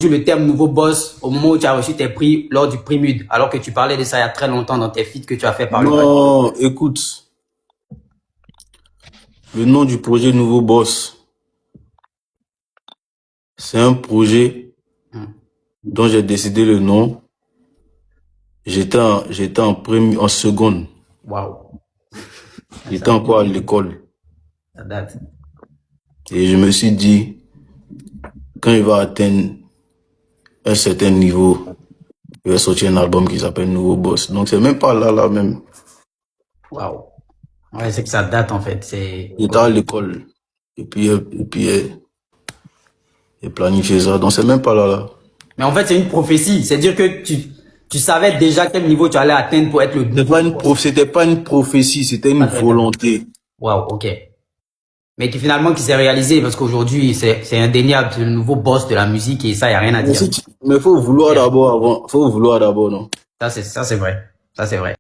le terme nouveau boss au moment où tu as reçu tes prix lors du prix MUD, alors que tu parlais de ça il y a très longtemps dans tes feats que tu as fait par le passé? Non, écoute, le nom du projet Nouveau Boss, c'est un projet dont j'ai décidé le nom. J'étais en seconde. Waouh. J'étais encore à l'école. Ça date. Et je me suis dit, quand il va atteindre un certain niveau, il va sortir un album qui s'appelle Nouveau Boss. Donc c'est même pas là même. Waouh. Ouais, c'est que ça date en fait. J'étais à l'école. Et puis il planifié ça. Donc c'est même pas là. Mais en fait, c'est une prophétie. C'est-à-dire que tu savais déjà quel niveau tu allais atteindre pour être le... C'était pas une prophétie, c'était une volonté. Waouh, ok. Mais qui finalement qui s'est réalisé parce qu'aujourd'hui, c'est indéniable, c'est le nouveau boss de la musique et ça, il n'y a rien à dire. Mais faut vouloir d'abord avant. Faut vouloir d'abord, non? Ça, c'est vrai. Ça, c'est vrai.